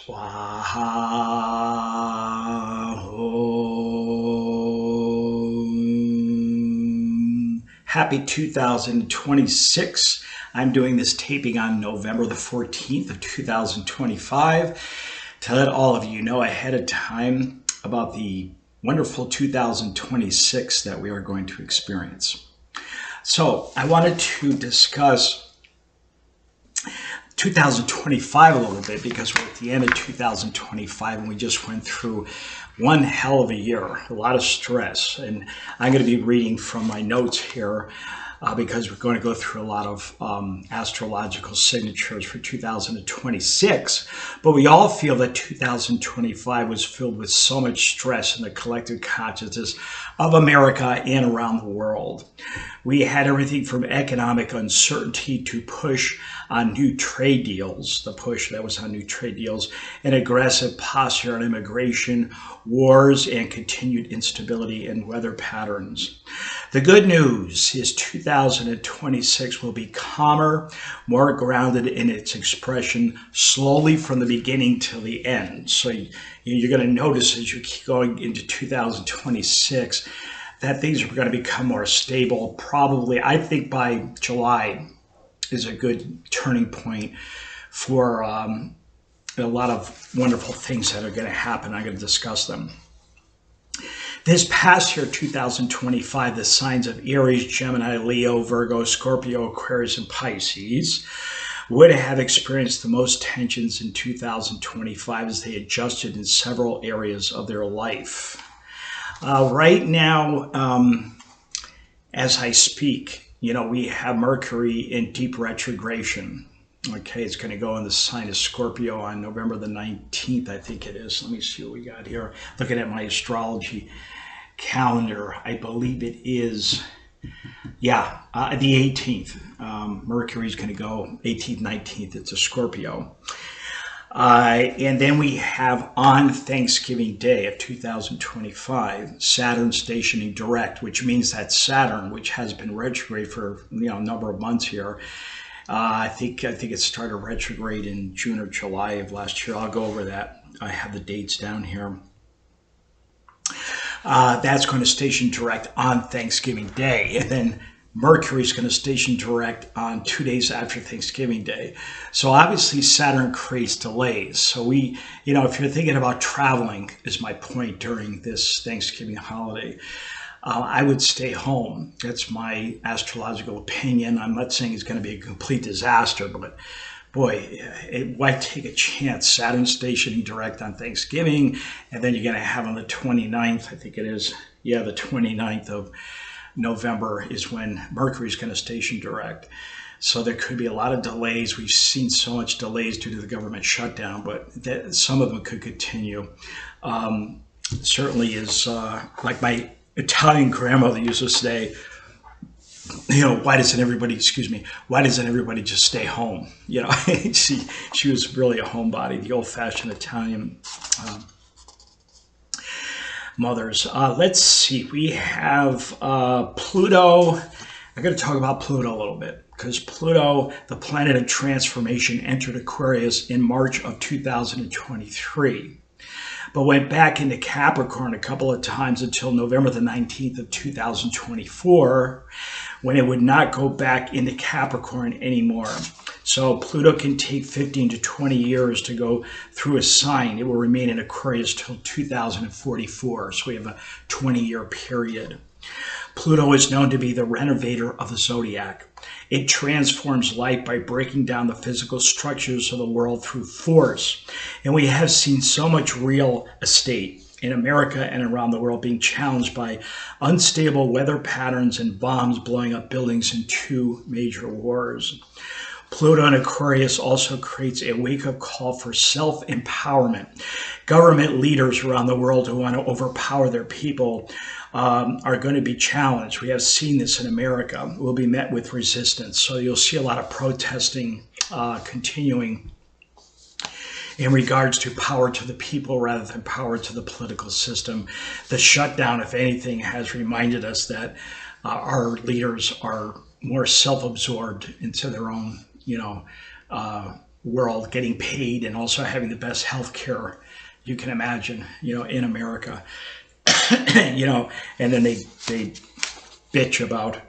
Swaha. Happy 2026. I'm doing this taping on November the 14th of 2025 to let all of you know ahead of time about the wonderful 2026 that we are going to experience. So I wanted to discuss 2025 a little bit because we're at the end of 2025 and we just went through one hell of a year, a lot of stress. And I'm going to be reading from my notes here because we're going to go through a lot of astrological signatures for 2026. But we all feel that 2025 was filled with so much stress in the collective consciousness of America and around the world. We had everything from economic uncertainty to push on new trade deals, the push that was on new trade deals, an aggressive posture on immigration, wars, and continued instability in weather patterns. The good news is 2026 will be calmer, more grounded in its expression, slowly from the beginning till the end. So you're going to notice as you keep going into 2026 that things are going to become more stable. Probably, I think by July is a good turning point for a lot of wonderful things that are going to happen. I'm going to discuss them. This past year, 2025, the signs of Aries, Gemini, Leo, Virgo, Scorpio, Aquarius, and Pisces would have experienced the most tensions in 2025 as they adjusted in several areas of their life. Right now, as I speak, we have Mercury in deep retrogression. Okay, it's going to go in the sign of Scorpio on November the 19th, I think it is. Let me see what we got here. Looking at my astrology calendar, I believe it is, the 18th. Mercury's going to go 18th, 19th. It's a Scorpio. And then we have on Thanksgiving Day of 2025, Saturn stationing direct, which means that Saturn, which has been retrograde for a number of months here, I think it started retrograde in June or July of last year. I'll go over that. I have the dates down here. That's going to station direct on Thanksgiving Day, and then Mercury is going to station direct on 2 days after Thanksgiving Day. So obviously Saturn creates delays. So if you're thinking about traveling, is my point during this Thanksgiving holiday, I would stay home. That's my astrological opinion. I'm not saying it's going to be a complete disaster, but boy, why take a chance? Saturn stationing direct on Thanksgiving, and then you're going to have on the 29th, I think it is, the 29th of November is when Mercury is going to station direct. So there could be a lot of delays. We've seen so much delays due to the government shutdown, but some of them could continue. Certainly is like my Italian grandmother used to say, why doesn't everybody just stay home? She was really a homebody, the old-fashioned Italian mothers. Let's see, we have Pluto. I'm going to talk about Pluto a little bit because Pluto, the planet of transformation, entered Aquarius in March of 2023. But went back into Capricorn a couple of times until November the 19th of 2024, when it would not go back into Capricorn anymore. So Pluto can take 15 to 20 years to go through a sign. It will remain in Aquarius till 2044. So we have a 20-year period. Pluto is known to be the renovator of the Zodiac. It transforms life by breaking down the physical structures of the world through force. And we have seen so much real estate in America and around the world being challenged by unstable weather patterns and bombs blowing up buildings in 2 major wars. Pluto in Aquarius also creates a wake-up call for self-empowerment. Government leaders around the world who want to overpower their people are going to be challenged. We have seen this in America. Will be met with resistance. So you'll see a lot of protesting continuing in regards to power to the people rather than power to the political system. The shutdown, if anything, has reminded us that our leaders are more self-absorbed into their own, world, getting paid and also having the best health care you can imagine, in America. And then they bitch about,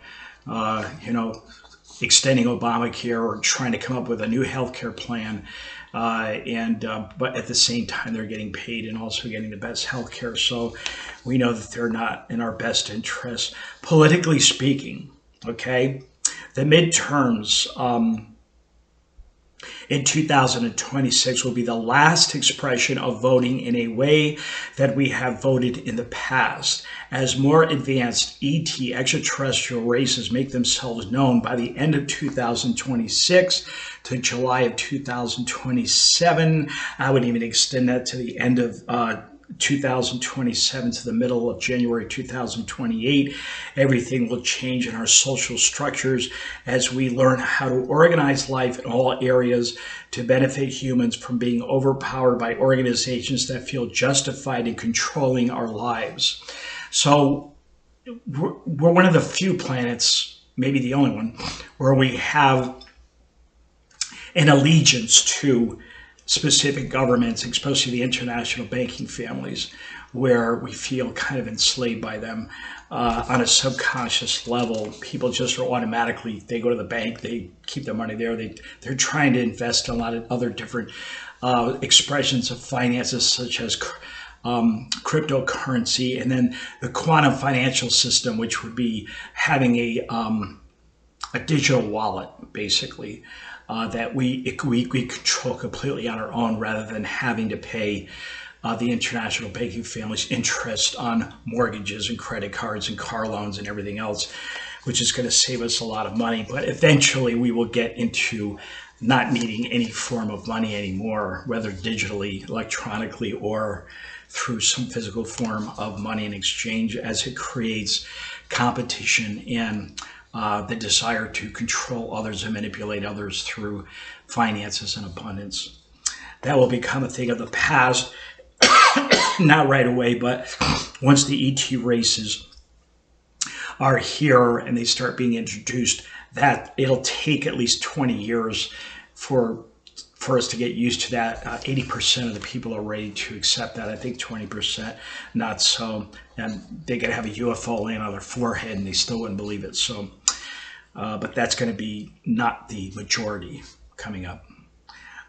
extending Obamacare or trying to come up with a new healthcare plan. But at the same time, they're getting paid and also getting the best healthcare. So we know that they're not in our best interest, politically speaking. Okay, the midterms in 2026 will be the last expression of voting in a way that we have voted in the past. As more advanced ET extraterrestrial races make themselves known by the end of 2026 to July of 2027, I would even extend that to the end of 2027 to the middle of January 2028, everything will change in our social structures as we learn how to organize life in all areas to benefit humans from being overpowered by organizations that feel justified in controlling our lives. So we're one of the few planets, maybe the only one, where we have an allegiance to specific governments, especially the international banking families, where we feel kind of enslaved by them on a subconscious level. People just are automatically, they go to the bank, they keep their money there. They're trying to invest in a lot of other different expressions of finances, such as cryptocurrency, and then the quantum financial system, which would be having a digital wallet, basically. That we control completely on our own, rather than having to pay the international banking families interest on mortgages and credit cards and car loans and everything else, which is going to save us a lot of money. But eventually we will get into not needing any form of money anymore, whether digitally, electronically, or through some physical form of money in exchange, as it creates competition and the desire to control others and manipulate others through finances and abundance. That will become a thing of the past, not right away, but once the ET races are here and they start being introduced, that it'll take at least 20 years for us to get used to that. 80% of the people are ready to accept that. I think 20% not so. And they could have a UFO land on their forehead and they still wouldn't believe it. So, but that's going to be not the majority coming up.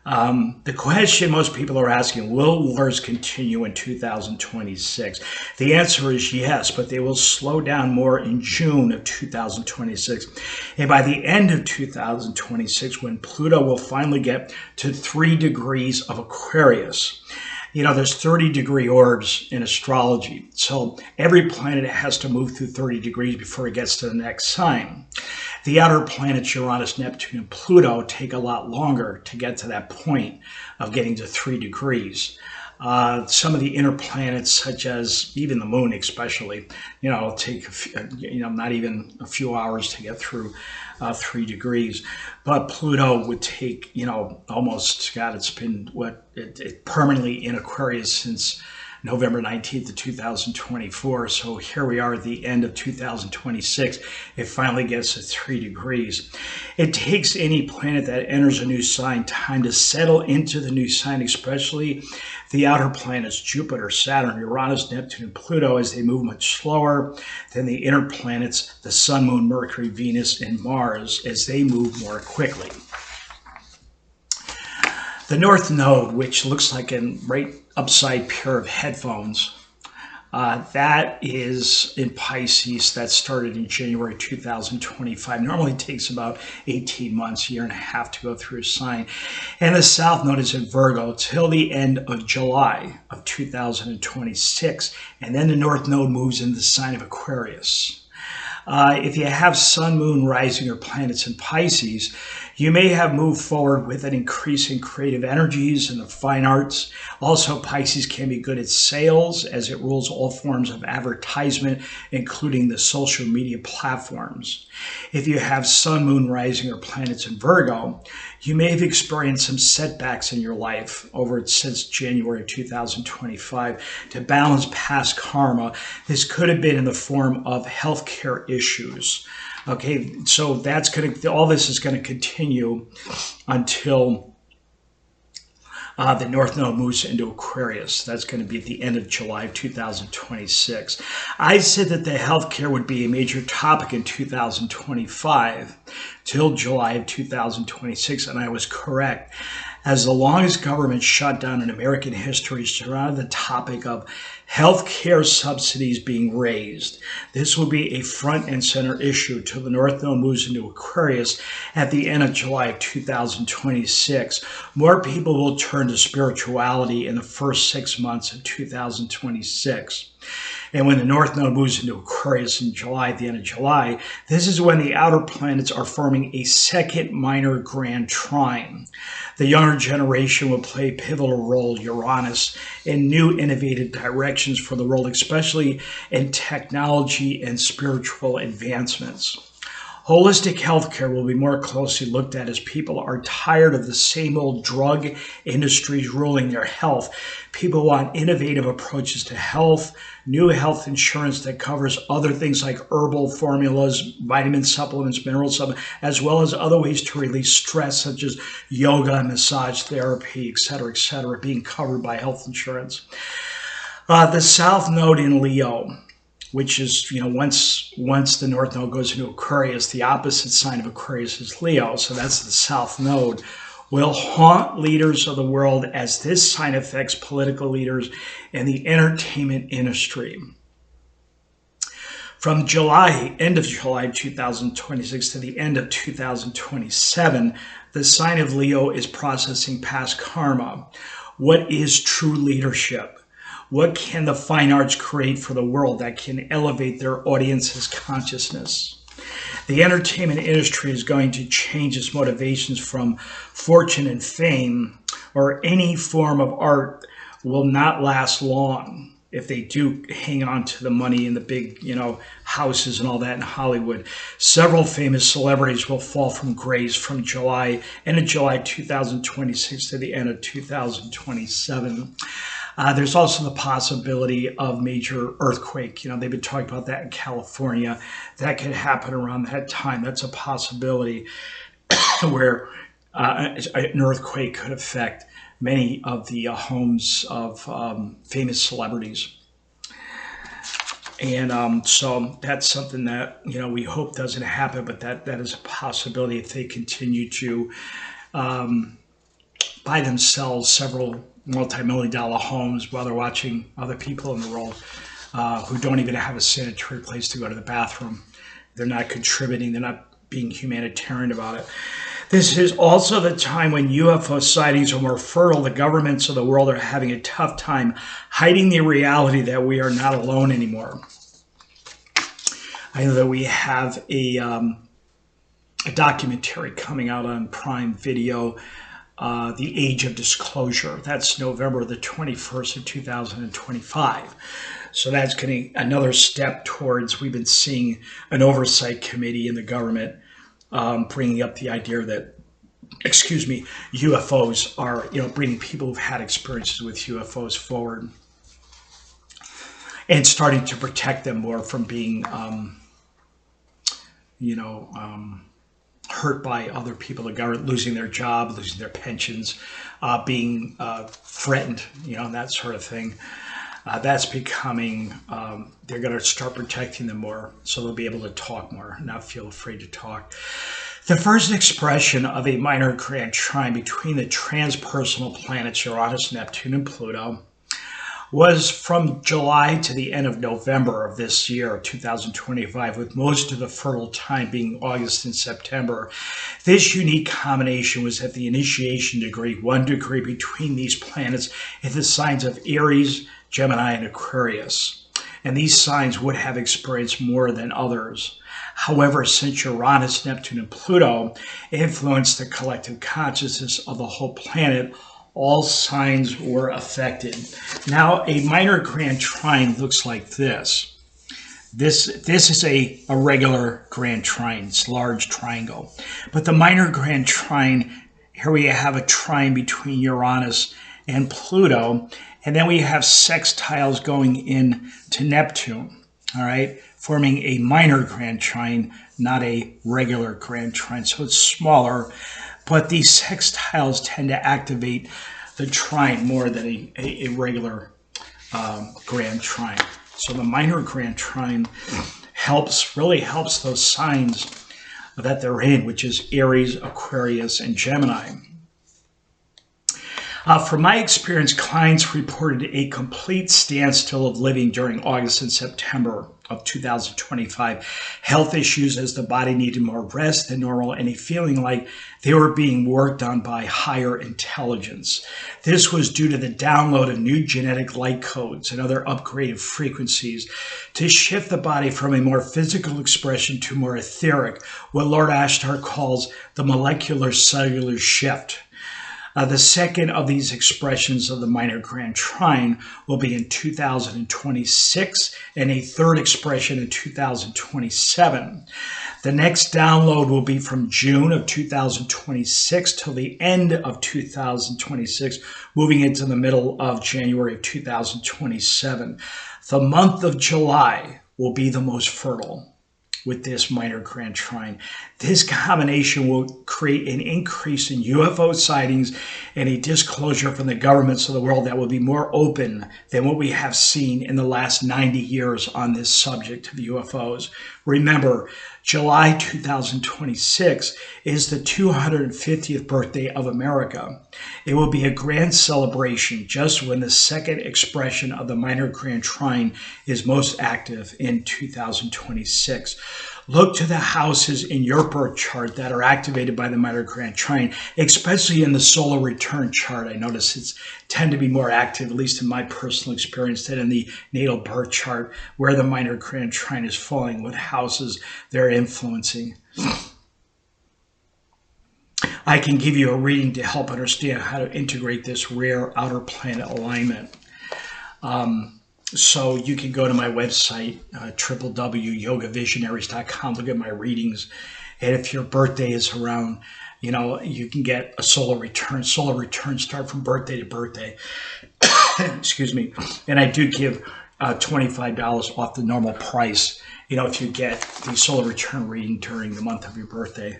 The question most people are asking, will wars continue in 2026? The answer is yes, but they will slow down more in June of 2026. And by the end of 2026, when Pluto will finally get to 3 degrees of Aquarius. There's 30-degree orbs in astrology. So every planet has to move through 30 degrees before it gets to the next sign. The outer planets, Uranus, Neptune, and Pluto, take a lot longer to get to that point of getting to 3 degrees. Some of the inner planets, such as even the moon especially, it'll take, not even a few hours to get through 3 degrees. But Pluto would take, almost, God, it's been permanently in Aquarius since November 19th of 2024. So here we are at the end of 2026. It finally gets to 3 degrees. It takes any planet that enters a new sign time to settle into the new sign, especially the outer planets, Jupiter, Saturn, Uranus, Neptune, and Pluto, as they move much slower than the inner planets, the Sun, Moon, Mercury, Venus, and Mars, as they move more quickly. The North Node, which looks like a right upside pair of headphones, that is in Pisces. That started in January 2025. Normally takes about 18 months, a year and a half to go through a sign. And the South Node is in Virgo till the end of July of 2026. And then the North Node moves into the sign of Aquarius. If you have Sun, Moon, Rising, or planets in Pisces, you may have moved forward with an increase in creative energies and the fine arts. Also, Pisces can be good at sales, as it rules all forms of advertisement, including the social media platforms. If you have Sun, Moon, Rising, or planets in Virgo, you may have experienced some setbacks in your life since January 2025. To balance past karma, this could have been in the form of healthcare issues. Okay, so all this is going to continue until The North Node moves into Aquarius. That's going to be at the end of July of 2026. I said that the healthcare would be a major topic in 2025 till July of 2026, and I was correct. As the longest government shutdown in American history surrounded the topic of health care subsidies being raised. This will be a front and center issue till the North Node moves into Aquarius at the end of July of 2026. More people will turn to spirituality in the first 6 months of 2026. And when the North Node moves into Aquarius in July, at the end of July, this is when the outer planets are forming a second minor grand trine. The younger generation will play a pivotal role, Uranus, in new innovative directions for the world, especially in technology and spiritual advancements. Holistic healthcare will be more closely looked at as people are tired of the same old drug industries ruling their health. People want innovative approaches to health, new health insurance that covers other things like herbal formulas, vitamin supplements, mineral supplements, as well as other ways to release stress such as yoga, massage therapy, etc., being covered by health insurance. The South Node in Leo, which is, once the North Node goes into Aquarius, the opposite sign of Aquarius is Leo, so that's the South Node, will haunt leaders of the world as this sign affects political leaders and the entertainment industry. From end of July 2026 to the end of 2027, the sign of Leo is processing past karma. What is true leadership? What can the fine arts create for the world that can elevate their audience's consciousness? The entertainment industry is going to change its motivations from fortune and fame, or any form of art will not last long if they do hang on to the money and the big, houses and all that in Hollywood. Several famous celebrities will fall from grace from end of July 2026 to the end of 2027. There's also the possibility of major earthquake. They've been talking about that in California. That could happen around that time. That's a possibility where an earthquake could affect many of the homes of famous celebrities. And so that's something that, we hope doesn't happen, but that is a possibility if they continue to buy themselves several multi-million-dollar homes while they're watching other people in the world who don't even have a sanitary place to go to the bathroom. They're not contributing. They're not being humanitarian about it. This is also the time when UFO sightings are more fertile. The governments of the world are having a tough time hiding the reality that we are not alone anymore. I know that we have a documentary coming out on Prime Video, The Age of Disclosure. That's November the 21st of 2025. So that's getting another step towards, we've been seeing an oversight committee in the government bringing up the idea that, UFOs are, bringing people who've had experiences with UFOs forward and starting to protect them more from being, hurt by other people, the government losing their job, losing their pensions, being threatened, and that sort of thing. That's becoming, they're going to start protecting them more, so they'll be able to talk more, not feel afraid to talk. The first expression of a minor grand trine between the transpersonal planets Uranus, Neptune, and Pluto was from July to the end of November of this year, 2025, with most of the fertile time being August and September. This unique combination was at the initiation degree, 1 degree between these planets in the signs of Aries, Gemini, and Aquarius. And these signs would have experienced more than others. However, since Uranus, Neptune, and Pluto influenced the collective consciousness of the whole planet, all signs were affected. Now, a minor grand trine looks like this. This is a regular grand trine. It's a large triangle. But the minor grand trine, here we have a trine between Uranus and Pluto, and then we have sextiles going in to Neptune, all right, forming a minor grand trine, not a regular grand trine. So it's smaller, but these sextiles tend to activate the trine more than a regular grand trine. So the minor grand trine really helps those signs that they're in, which is Aries, Aquarius, and Gemini. From my experience, clients reported a complete standstill of living during August and September of 2025. Health issues as the body needed more rest than normal, and a feeling like they were being worked on by higher intelligence. This was due to the download of new genetic light codes and other upgraded frequencies to shift the body from a more physical expression to more etheric, what Lord Ashtar calls the molecular cellular shift. The second of these expressions of the minor grand trine will be in 2026, and a third expression in 2027. The next download will be from June of 2026 till the end of 2026, moving into the middle of January of 2027. The month of July will be the most fertile with this minor grand trine. This combination will create an increase in UFO sightings and a disclosure from the governments of the world that will be more open than what we have seen in the last 90 years on this subject of UFOs. Remember, July 2026 is the 250th birthday of America. It will be a grand celebration just when the second expression of the minor grand trine is most active in 2026. Look to the houses in your birth chart that are activated by the minor grand trine, especially in the solar return chart. I notice it's tend to be more active, at least in my personal experience, than in the natal birth chart where the minor grand trine is falling, what houses they're influencing. I can give you a reading to help understand how to integrate this rare outer planet alignment. So you can go to my website, www.yogavisionaries.com, look at my readings. And if your birthday is around, you can get a solar return. Solar returns start from birthday to birthday. Excuse me. And I do give $25 off the normal price, if you get the solar return reading during the month of your birthday.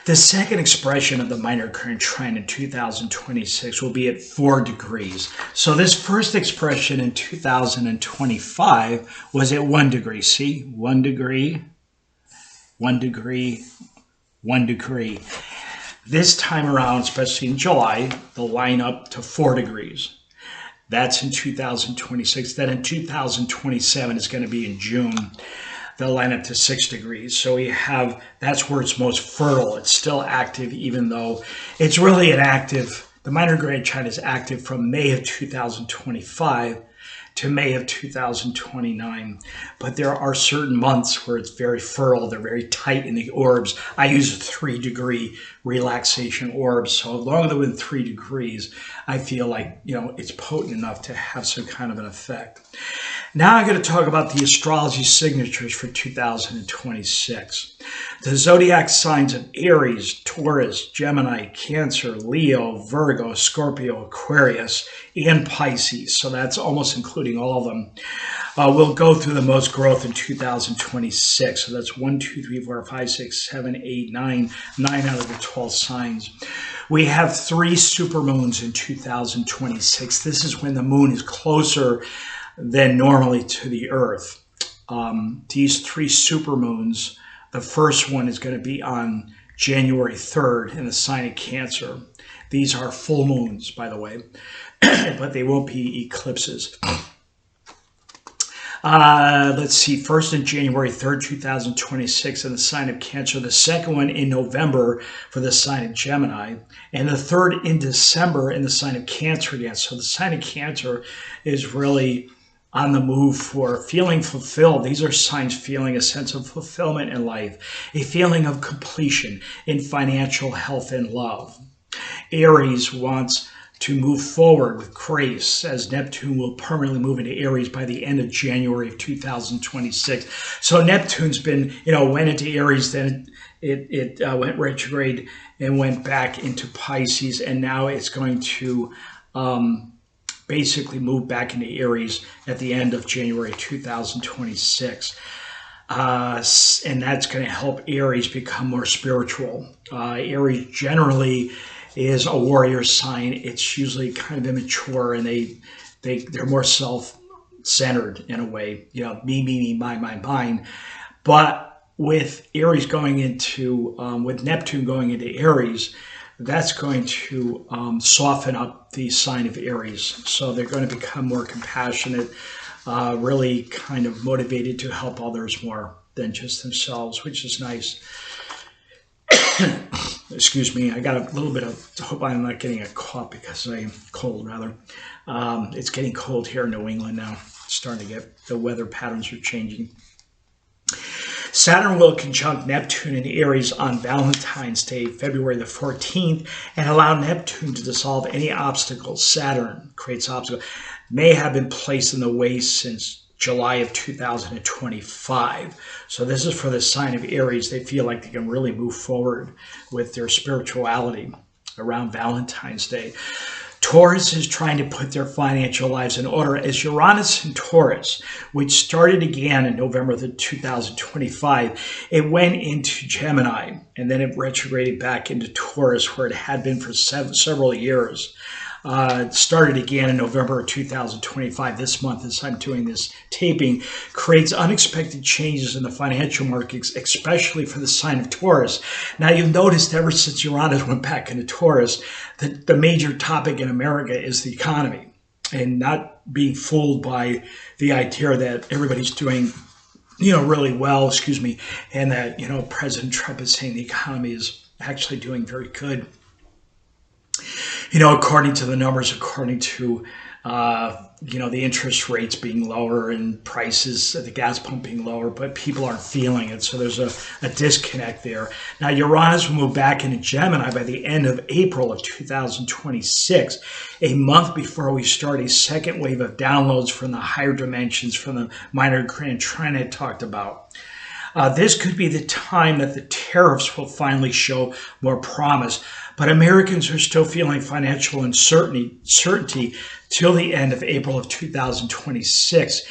The second expression of the minor grand trine in 2026 will be at 4 degrees. So this first expression in 2025 was at 1 degree. See, 1 degree, 1 degree, 1 degree. This time around, especially in July, they'll line up to 4 degrees. That's in 2026. Then in 2027, it's going to be in June. They'll line up to 6 degrees. So that's where it's most fertile. It's still active, even though it's really the minor grand trine is active from May of 2025 to May of 2029. But there are certain months where it's very fertile. They're very tight in the orbs. I use a 3-degree relaxation orb. So as long as they're within 3 degrees, I feel like, it's potent enough to have some kind of an effect. Now I'm going to talk about the astrology signatures for 2026. The zodiac signs of Aries, Taurus, Gemini, Cancer, Leo, Virgo, Scorpio, Aquarius, and Pisces. So that's almost including all of them. We'll go through the most growth in 2026. So that's 1, 2, 3, 4, 5, 6, 7, 8, 9 out of the 12 signs. We have 3 supermoons in 2026. This is when the moon is closer than normally to the Earth. These 3 supermoons, the first one is going to be on January 3rd in the sign of Cancer. These are full moons, by the way, but they won't be eclipses. Let's see, first in January 3rd, 2026 in the sign of Cancer, the second one in November for the sign of Gemini, and the third in December in the sign of Cancer again. So the sign of Cancer is really on the move for feeling fulfilled. These are signs feeling a sense of fulfillment in life, a feeling of completion in financial health and love. Aries wants to move forward with grace, as Neptune will permanently move into Aries by the end of January of 2026. So Neptune's been, went into Aries, then it went retrograde and went back into Pisces, and now it's going to basically move back into Aries at the end of January 2026. And that's going to help Aries become more spiritual. Aries generally is a warrior sign. It's usually kind of immature, and they're more self-centered in a way. You know, me, mine. But with Aries going into, with Neptune going into Aries, that's going to soften up the sign of Aries. So they're going to become more compassionate, really kind of motivated to help others more than just themselves, which is nice. Excuse me, I got a little bit of, I hope I'm not getting a cough because I'm cold, rather. It's getting cold here in New England now. It's starting to get, the weather patterns are changing. Saturn will conjunct Neptune in Aries on Valentine's Day, February the 14th, and allow Neptune to dissolve any obstacles. Saturn creates obstacles, may have been placed in the way since July of 2025. So this is for the sign of Aries. They feel like they can really move forward with their spirituality around Valentine's Day. Taurus is trying to put their financial lives in order as Uranus in Taurus, which started again in November of 2025. It went into Gemini, and then it retrograded back into Taurus, where it had been for several years. It started again in November of 2025. This month, as I'm doing this taping, creates unexpected changes in the financial markets, especially for the sign of Taurus. Now, you've noticed ever since Uranus went back into Taurus, that the major topic in America is the economy, and not being fooled by the idea that everybody's doing, you know, really well, and that, you know, President Trump is saying the economy is actually doing very good. You know, according to the numbers, according to, you know, the interest rates being lower and prices at the gas pump being lower, but people aren't feeling it. So there's a disconnect there. Now, Uranus will move back into Gemini by the end of April of 2026, a month before we start a second wave of downloads from the higher dimensions from the minor grand trine I talked about. This could be the time that the tariffs will finally show more promise, but Americans are still feeling financial uncertainty till the end of April of 2026.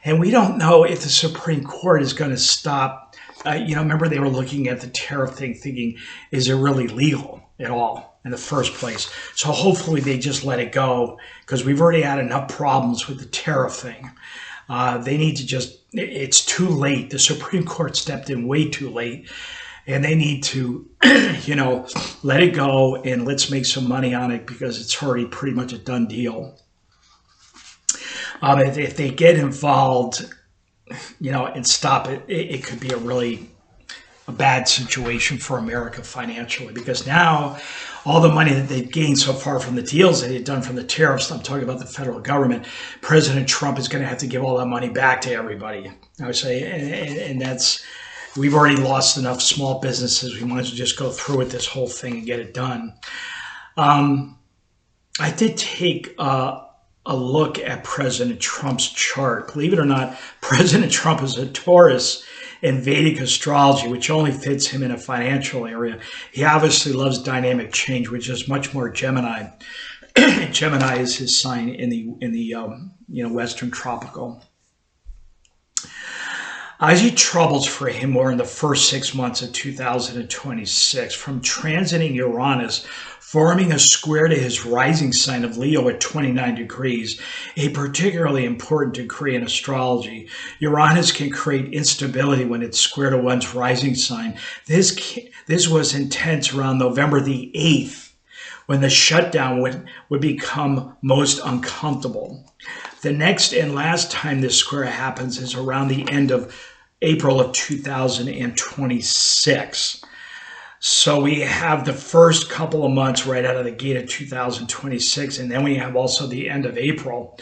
And we don't know if the Supreme Court is going to stop. You know, remember they were looking at the tariff thing thinking, is it really legal at all in the first place? So hopefully they just let it go, because we've already had enough problems with the tariff thing. They need to just, it's too late. The Supreme Court stepped in way too late, and they need to, you know, let it go and let's make some money on it, because it's already pretty much a done deal. If they get involved, you know, and stop it, it could be a bad situation for America financially, because now all the money that they've gained so far from the deals that they've done from the tariffs, I'm talking about the federal government, President Trump is going to have to give all that money back to everybody. I would say, and that's, we've already lost enough small businesses. We might as well just go through with this whole thing and get it done. I did take a look at President Trump's chart. Believe it or not, President Trump is a Taurus in Vedic astrology, which only fits him in a financial area. He obviously loves dynamic change, which is much more Gemini. Gemini is his sign in the you know, Western tropical. I see troubles for him more in the first 6 months of 2026, from transiting Uranus, forming a square to his rising sign of Leo at 29 degrees, a particularly important degree in astrology. Uranus can create instability when it's square to one's rising sign. This was intense around November the 8th, when the shutdown would become most uncomfortable. The next and last time this square happens is around the end of April of 2026. So we have the first couple of months right out of the gate of 2026, and then we have also the end of April.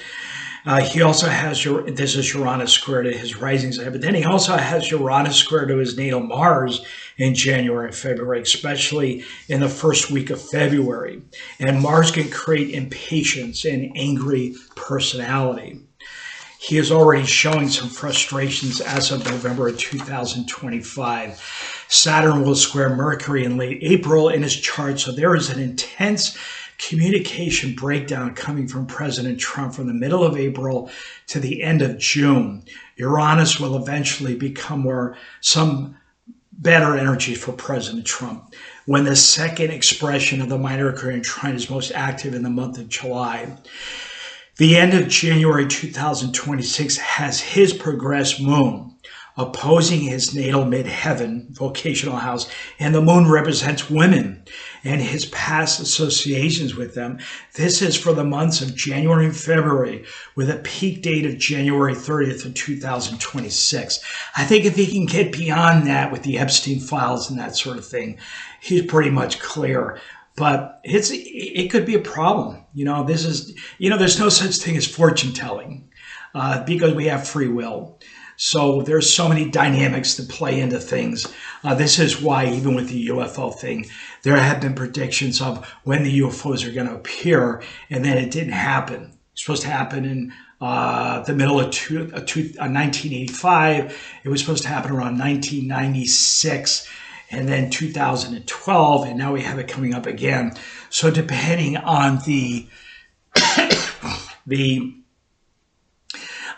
He also has, this is Uranus square to his rising sign, but then he also has Uranus square to his natal Mars in January and February, especially in the first week of February. And Mars can create impatience and angry personality. He is already showing some frustrations as of November of 2025. Saturn will square Mercury in late April in his chart, so there is an intense communication breakdown coming from President Trump from the middle of April to the end of June. Uranus will eventually become some better energy for President Trump. when the second expression of the minor Mercury trine is most active in the month of July. The end of January 2026 has his progressed moon opposing his natal midheaven, vocational house, and the moon represents women and his past associations with them. This is for the months of January and February, with a peak date of January 30th of 2026. I think if he can get beyond that with the Epstein files and that sort of thing, he's pretty much clear. But it could be a problem. There's no such thing as fortune telling because we have free will. So there's so many dynamics that play into things. This is why even with the UFO thing, there have been predictions of when the UFOs are going to appear, and then it didn't happen. It's supposed to happen in the middle of 1985. It was supposed to happen around 1996, and then 2012, and now we have it coming up again. So depending on the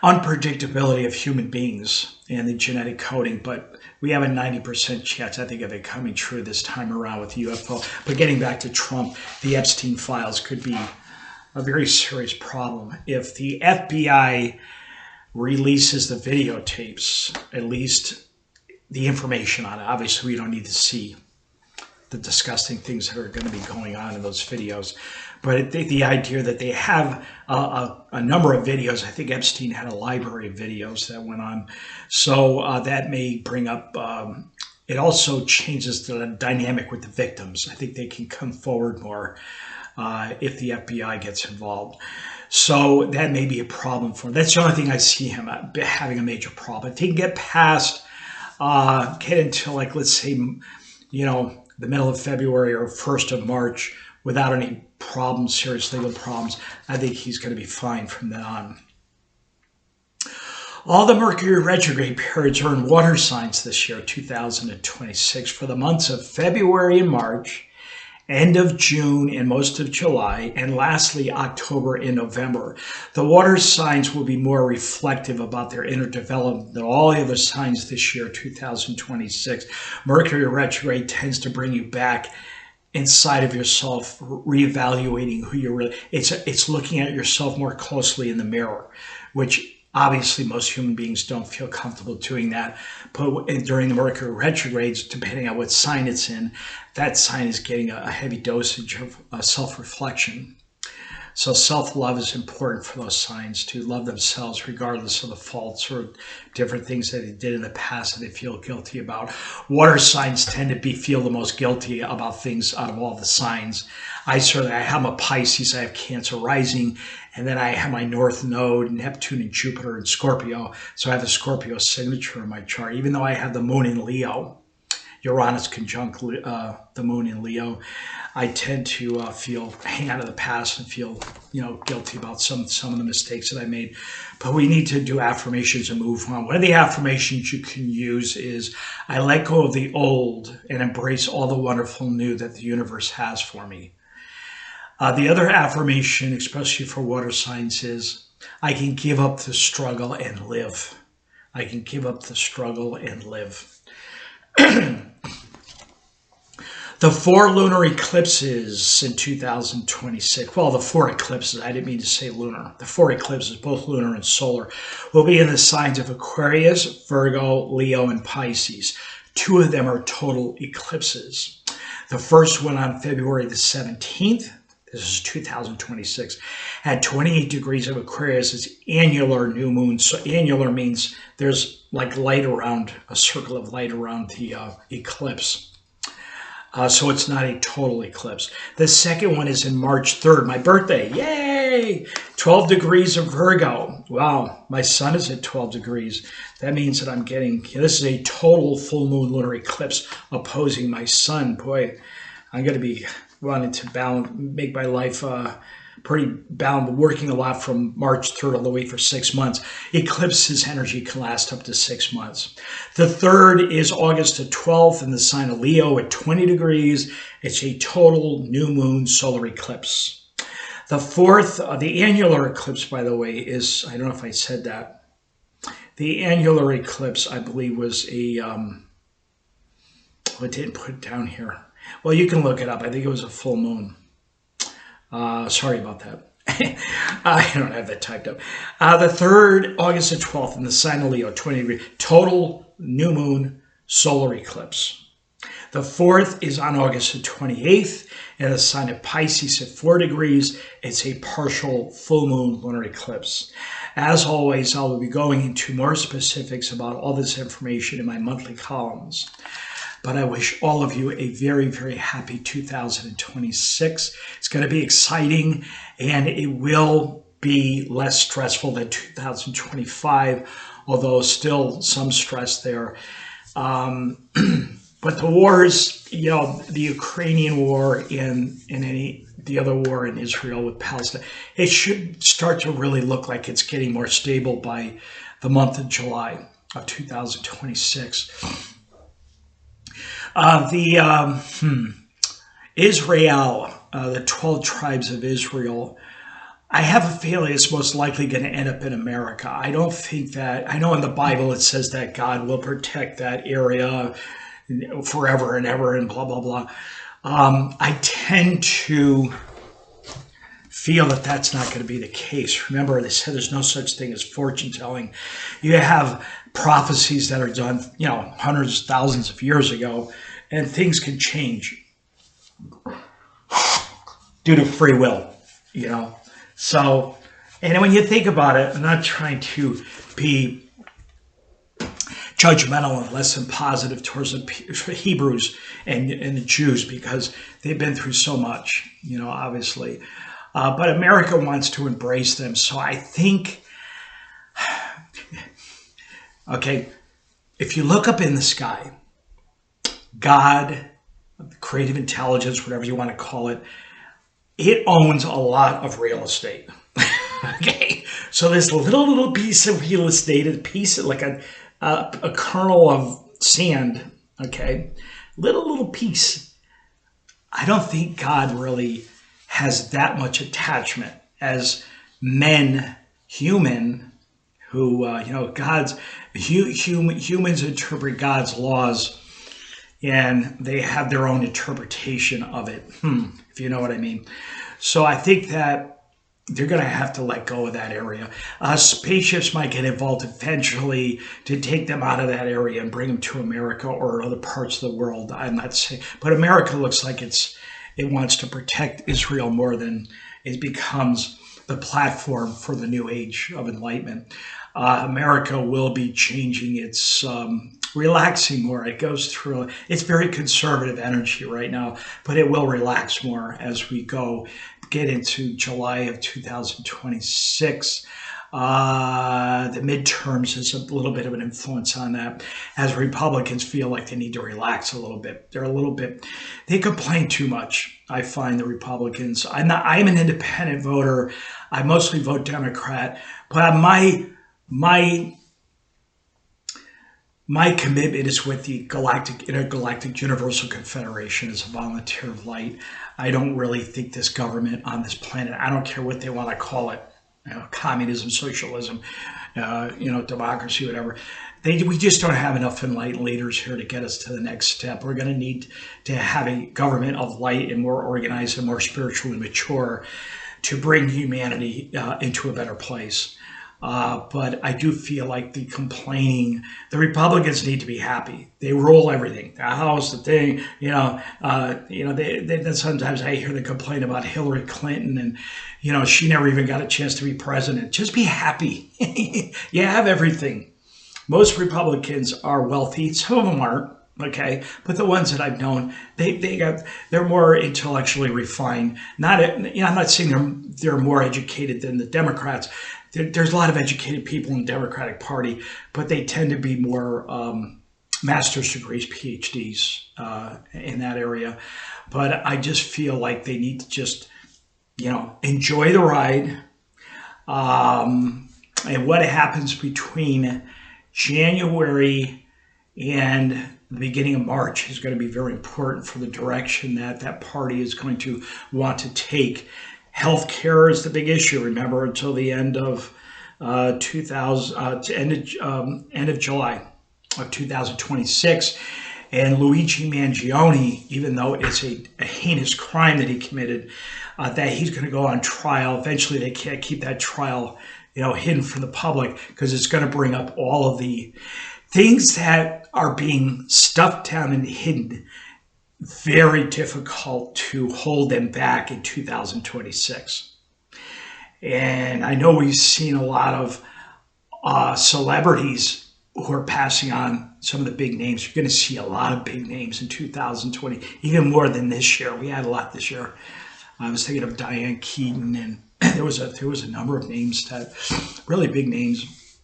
unpredictability of human beings and the genetic coding, but we have a 90% chance, I think, of it coming true this time around with UFO. But getting back to Trump, the Epstein files could be a very serious problem. If the FBI releases the videotapes, at least the information on it, obviously we don't need to see the disgusting things that are going to be going on in those videos. But the idea that they have a number of videos, I think Epstein had a library of videos that went on. So that may bring up, it also changes the dynamic with the victims. I think they can come forward more if the FBI gets involved. So that may be a problem for him. That's the only thing I see him having a major problem. If he can get past, get into, like, let's say, the middle of February or 1st of March without any problems, serious legal problems, I think he's going to be fine from then on. All the Mercury retrograde periods are in water signs this year, 2026, for the months of February and March, end of June and most of July, and lastly, October and November. The water signs will be more reflective about their inner development than all the other signs this year, 2026. Mercury retrograde tends to bring you back inside of yourself, reevaluating who you're really. It's looking at yourself more closely in the mirror, which obviously most human beings don't feel comfortable doing that. But during the Mercury retrogrades, depending on what sign it's in, that sign is getting a heavy dosage of self-reflection. So self-love is important for those signs, to love themselves regardless of the faults or different things that they did in the past that they feel guilty about. Water signs tend to feel the most guilty about things out of all the signs. I have a Pisces, I have Cancer rising, and then I have my North Node, Neptune and Jupiter and Scorpio. So I have the Scorpio signature in my chart, even though I have the moon in Leo. Uranus conjunct the moon in Leo. I tend to hang out of the past and feel, guilty about some of the mistakes that I made. But we need to do affirmations and move on. One of the affirmations you can use is, I let go of the old and embrace all the wonderful new that the universe has for me. The other affirmation, especially for water signs, is, I can give up the struggle and live. I can give up the struggle and live. The 4 lunar eclipses in 2026, well, the 4 eclipses, I didn't mean to say lunar. The 4 eclipses, both lunar and solar, will be in the signs of Aquarius, Virgo, Leo, and Pisces. 2 of them are total eclipses. The first one on February the 17th, this is 2026, at 28 degrees of Aquarius is annular new moon. So annular means there's like light around, a circle of light around the eclipse. So it's not a total eclipse. The second one is in March 3rd, my birthday. Yay! 12 degrees of Virgo. Wow, my sun is at 12 degrees. That means that I'm getting, this is a total full moon lunar eclipse opposing my sun. Boy, I'm going to be wanting to make my life pretty bound, working a lot from March 3rd all the way for 6 months. Eclipses energy can last up to 6 months. The third is August the 12th in the sign of Leo at 20 degrees. It's a total new moon solar eclipse. The fourth, the annular eclipse, by the way, is, I don't know if I said that. The annular eclipse, I believe, was a, I didn't put it down here. Well, you can look it up. I think it was a full moon. Sorry about that. I don't have that typed up. The 3rd, August the 12th, in the sign of Leo, 20 degree, total new moon solar eclipse. The 4th is on August the 28th, in the sign of Pisces at 4 degrees. It's a partial full moon lunar eclipse. As always, I will be going into more specifics about all this information in my monthly columns. But I wish all of you a very, very happy 2026. It's going to be exciting, and it will be less stressful than 2025, although still some stress there. But the wars, the Ukrainian war and the other war in Israel with Palestine, it should start to really look like it's getting more stable by the month of July of 2026. Israel, the 12 tribes of Israel, I have a feeling it's most likely going to end up in America. I don't think that, I know in the Bible it says that God will protect that area forever and ever and blah, blah, blah. I tend to feel that that's not going to be the case. Remember, they said there's no such thing as fortune telling. You have prophecies that are done, hundreds, thousands of years ago, and things can change due to free will, So, and when you think about it, I'm not trying to be judgmental and less than positive towards the Hebrews and the Jews, because they've been through so much, obviously. But America wants to embrace them. So I think, okay, if you look up in the sky, God, creative intelligence, whatever you want to call it, it owns a lot of real estate. Okay, so this little piece of real estate, a piece of like a kernel of sand, okay, little piece. I don't think God really has that much attachment as men, human, who, humans interpret God's laws, and they have their own interpretation of it, if you know what I mean. So I think that they're going to have to let go of that area. Spaceships might get involved eventually to take them out of that area and bring them to America or other parts of the world. I'm not saying, but America looks like it wants to protect Israel more than it becomes the platform for the new age of enlightenment. America will be changing its, relaxing more. It goes through, it's very conservative energy right now, but it will relax more as we get into July of 2026. The midterms is a little bit of an influence on that, as Republicans feel like they need to relax a little bit. They complain too much. I find the Republicans, I'm an independent voter. I mostly vote Democrat, but my commitment is with the Intergalactic Universal Confederation as a volunteer of light. I don't really think this government on this planet, I don't care what they want to call it, communism, socialism, democracy, whatever. We just don't have enough enlightened leaders here to get us to the next step. We're going to need to have a government of light and more organized and more spiritually mature to bring humanity into a better place. But I do feel like the Republicans need to be happy. They rule everything, the House, the thing, then sometimes I hear them complain about Hillary Clinton and, she never even got a chance to be president. Just be happy. You have everything. Most Republicans are wealthy. Some of them aren't. Okay, but the ones that I've known, they're more intellectually refined. I'm not saying they're more educated than the Democrats. There's a lot of educated people in the Democratic Party, but they tend to be more master's degrees, PhDs in that area. But I just feel like they need to just, enjoy the ride. And what happens between January and the beginning of March is going to be very important for the direction that party is going to want to take. Healthcare is the big issue. Remember, until the end of end of July of 2026, And Luigi Mangione, even though it's a heinous crime that he committed, that he's going to go on trial. Eventually, they can't keep that trial, hidden from the public, because it's going to bring up all of the things that are being stuffed down and hidden. Very difficult to hold them back in 2026. And I know we've seen a lot of celebrities who are passing on some of the big names. You're going to see a lot of big names in 2020, even more than this year. We had a lot this year. I was thinking of Diane Keaton, and there was a number of names, that really big names.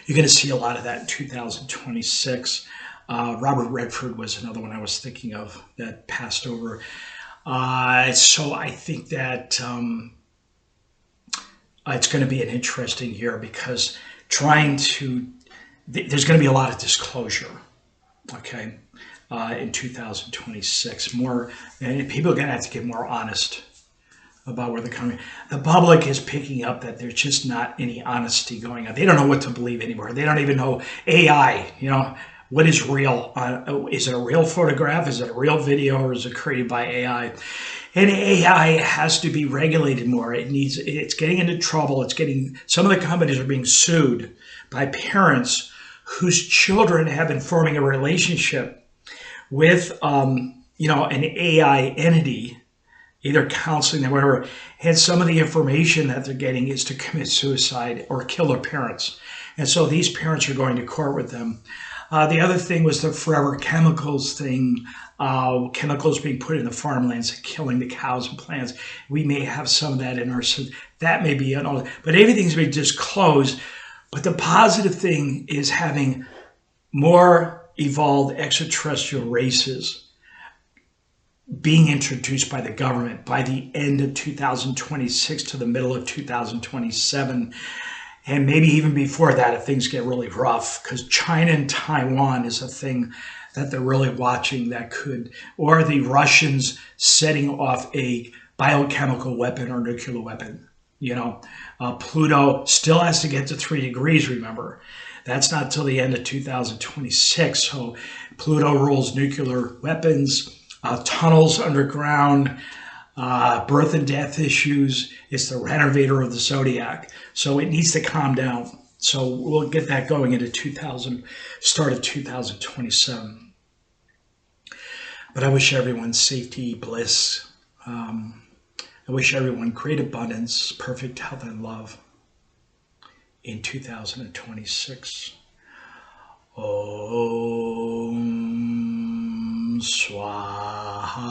You're going to see a lot of that in 2026. Robert Redford was another one I was thinking of that passed over. So I think that it's going to be an interesting year, because there's going to be a lot of disclosure, okay, in 2026. More, and people are going to have to get more honest about where they're coming. The public is picking up that there's just not any honesty going on. They don't know what to believe anymore. They don't even know AI, what is real? Is it a real photograph? Is it a real video? Or is it created by AI? And AI has to be regulated more. It's getting into trouble. Some of the companies are being sued by parents whose children have been forming a relationship with, an AI entity, either counseling them or whatever. And some of the information that they're getting is to commit suicide or kill their parents. And so these parents are going to court with them. The other thing was the forever chemicals thing, chemicals being put in the farmlands and killing the cows and plants. We may have some of that in our, so that may be another, but everything's been disclosed. But the positive thing is having more evolved extraterrestrial races being introduced by the government by the end of 2026 to the middle of 2027. And maybe even before that, if things get really rough, because China and Taiwan is a thing that they're really watching that could, or the Russians setting off a biochemical weapon or nuclear weapon. Pluto still has to get to 3 degrees, remember. That's not till the end of 2026. So Pluto rules nuclear weapons, tunnels underground, birth and death issues. It's the renovator of the Zodiac. So it needs to calm down. So we'll get that going into start of 2027. But I wish everyone safety, bliss. I wish everyone great abundance, perfect health and love in 2026. Om Swaha.